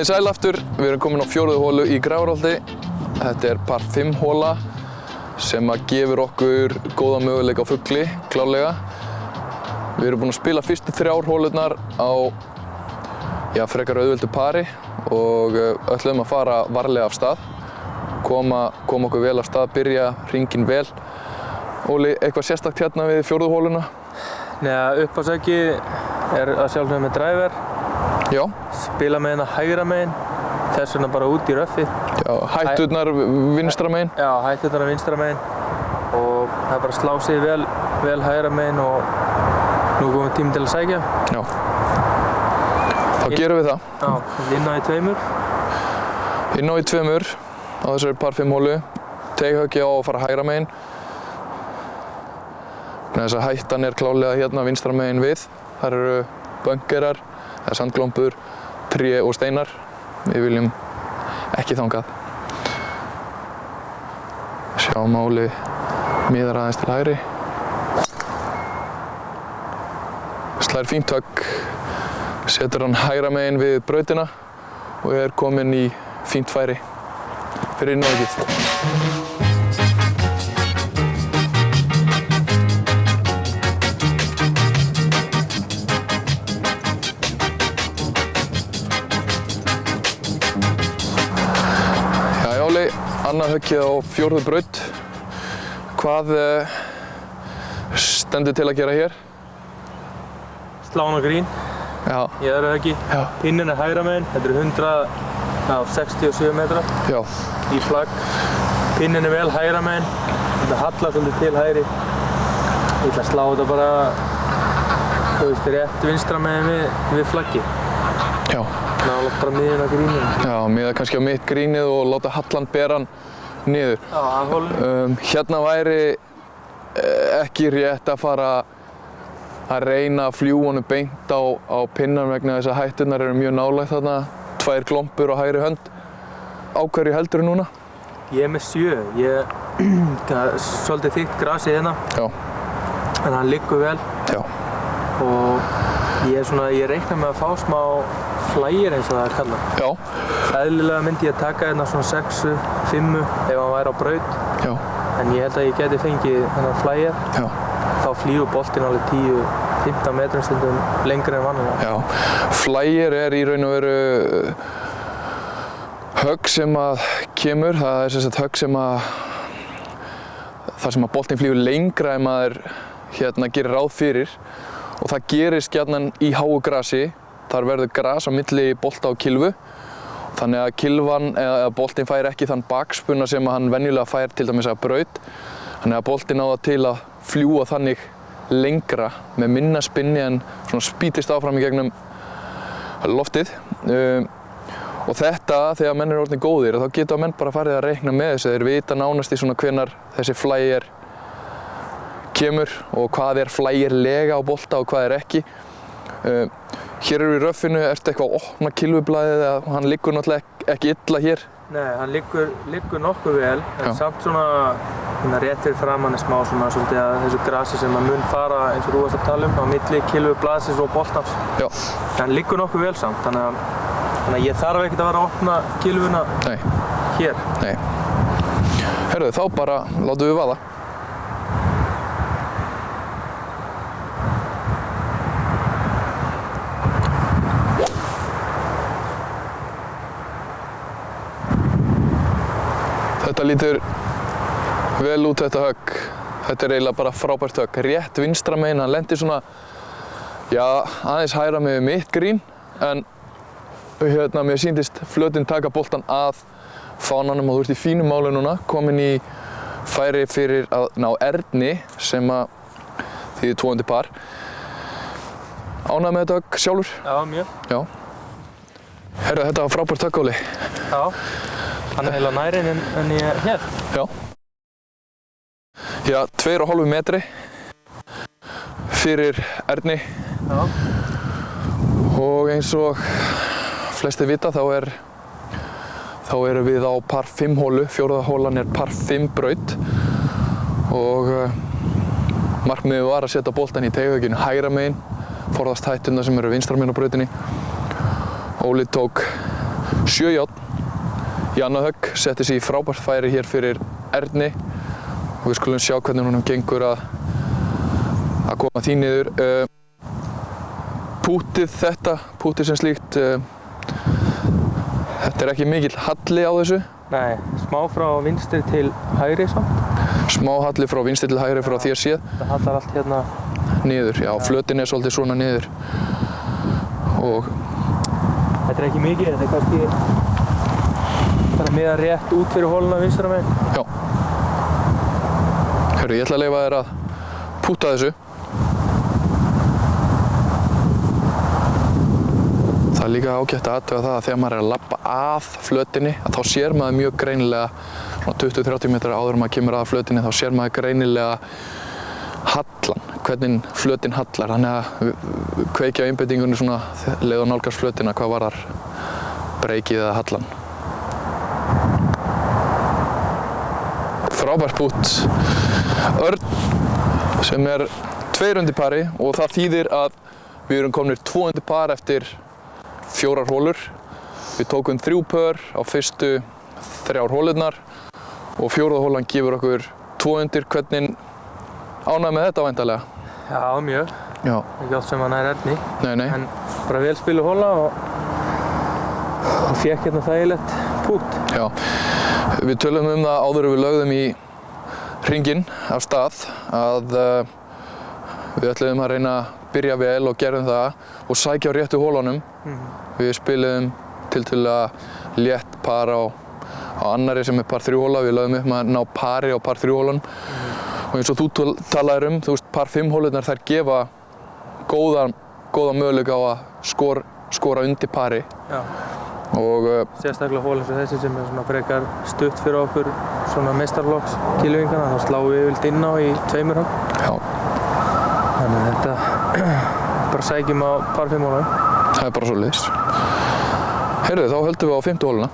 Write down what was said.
Komið sæl aftur, við erum komin á 4. holu í Grafarholti. Þetta er par 5 hola sem að gefur okkur góða möguleika á fugli, klárlega. Við erum búin að spila fyrstu 3 holurnar á frekar auðveldu pari og ætlum að fara varlega af stað. Koma okkur vel af stað, byrja hringinn vel. Óli, eitthvað sérstakt hérna við 4. holuna? Nei, uppásæki er að sjálfsögðu með driver. Já. Spila með hérna hægra megin, þess vegna bara út í röffið. Já, hætturnar vinstra megin? Já, hætturnar vinstra megin. Og það er bara að slá sig vel hægra megin og nú komum við tími til að sækja. Já. Þá gerum við það. Já, inn á í 2. Inn á í 2 á þessari par 5 holu. Teighöggið á að fara hægra megin. Þess að hættan er klárlega hérna vinstra megin við. Þar eru böngerar, það er sandglombur, tré og steinar. Við viljum ekki þangað. Sjáum Óli miðar aðeins til hægri. Slær fínt högg, setur hann hægra megin við brautina og er kominn í fínt færi fyrir innávakið. Annað höggið á 4. braut. Hvað stendur til að gera hér? Slá hana grín. Já. Í öðru höggi. Já. Pinninn er hægra megin, þetta er 167 metrar. Já. Í flagg. Pinninn er vel hægra megin. Þetta hallar svolítið til hægri. Ég ætla að slá þetta bara, rétt vinstra megin við flaggi. Já. Nálega bara miðjun á gríninu. Já, miða kannski á mitt grínið og láta hallan bera hann niður. Já, að hólum. Hérna væri ekki rétt að fara að reyna að fljúga honum beint á pinnan vegna þess að hætturnar eru mjög nálægt þarna. 2 glombur á hægri hönd. Á hverju heldurðu núna? Ég er með 7. Svolítið þykkt grasið hérna. Já. En hann liggur vel. Já. Og ég reikna með að fá smá flyer eins og það er kallað. Já. Eðlilega myndi ég taka hérna svona 6, 5 ef hann væri á braut. Já. En ég held að ég geti fengið þennan flyer. Já. Þá flýgur boltinn alveg 10-15 metrum stundum lengri en vanlega. Já. Flyer er í raun og veru högg sem að kemur. Það er sem sagt högg sem að þar sem að boltinn flýgur lengra en maður gerir ráð fyrir. Og það gerist gjarnan í háu grasi. Þar verður gras á milli bolta og kylfu. Þannig að kylfan eða boltinn fær ekki þann bakspunna sem hann venjulega fær til dæmis að braut. Þannig að boltinn á það til að fljúga þannig lengra með minna spinni en svona spýtist áfram í gegnum loftið. Og þetta, þegar menn eru orðnir góðir, þá geta menn bara farið að reikna með þessu. Þeir vita nánast í svona hvenær þessi flyer kemur og hvað er flyerlega á bolta og hvað er ekki. Hér eru í röffinu, ertu eitthvað að opna kylfublaðið eða hann liggur náttúrulega ekki illa hér? Nei, hann liggur nokkuð vel, en samt svona rétt fyrir framann er smá svona svolítið að þessu grasi sem að mun fara eins og þú varst að tala á milli kylfublaðsins og boltans. Já. En hann liggur nokkuð vel samt, þannig að ég þarf ekkert að vera að opna kylfuna hér. Nei. Herðu, þá bara látum við vaða. Þetta lítur vel út þetta högg. Þetta er eiginlega bara frábært högg. Rétt vinstra megin, hann lendir svona, aðeins hægra með mitt grín, en mér sýndist flötinn taka boltan að fánanum og þú ert í fínu máli núna, komin í færi fyrir að ná Erni sem að þýðir 2. par. Ánægður með þetta högg sjálfur? Já, mjög. Já. Herðu, þetta var frábært högg, Óli. Já. Hann er heila nærri en ég er hér. Já. Já, 2,5 metri fyrir Erni. Já. Og eins og flestir vita þá erum við á par 5 holu. 4. holan er par 5 braut. Og markmiðið var að setja boltann í teighögginu hægra megin, forðast hætturnar sem eru vinstra megin á brautinni. Óli tók 7 járn í annað högg, setti sig í frábært færi hér fyrir Erni og við skulum sjá hvernig honum gengur að koma því niður. Pútið sem slíkt, þetta er ekki mikill halli á þessu. Nei, smá frá vinstri til hægri samt. Smá halli frá vinstri til hægri frá þér séð. Það hallar allt hérna niður, já, flötin er svolítið svona niður. Og þetta er ekki mikið, þetta er kannski bara miða rétt út fyrir holuna vinstra megin. Já. Hörru, ég ætla að leyfa þér að púta þessu. Það er líka ágætt að athuga það að þegar maður er að labba að flötinni, að þá sér maður mjög greinilega, svona 20-30 metrar áður en maður kemur að flötinni, þá sér maður greinilega hallan, hvernig flötin hallar. Þannig að kveikja á einbeitingunni svona leið og nálgast flötina hvað varðar breykið eða hallan. Frábært pút. Örn sem er 2 undir pari og það þýðir að við erum komnir 2 undir par eftir 4 hólur. Við tókum 3 pör á fyrstu 3 hólurnar og 4. hólan gefur okkur 2 undir. Hvernig ánægð með þetta væntanlega? Já, mjög. Já. Ekki allt sem hann er Erni. Nei. En bara vel spiluð hóla og fékk hérna þægilegt pút. Já. Við tölum um það áður en við lögðum í hringinn af stað að við ætluðum að reyna að byrja vel og gerðum það og sækja á réttu hólunum. Við spiluðum tiltölulega létt par á annarri sem er par 3 hóla. Við lögðum upp með að ná pari á par 3 hólunum. Og eins og þú talaðir þú veist, par 5 hólurnar þær gefa góða möguleika á að skora undir pari. Já. Og sérstaklega hól eins og þessi sem er svona frekar stutt fyrir okkur svona meistarflokks kíluvingana, þá sláum við yfirleitt inn á í 2 högg. Já. Þannig að þetta bara sækjum á par 5 hólunum. Það er bara svoleiðis. Heyrðu, þá höldum við á 5. hóluna.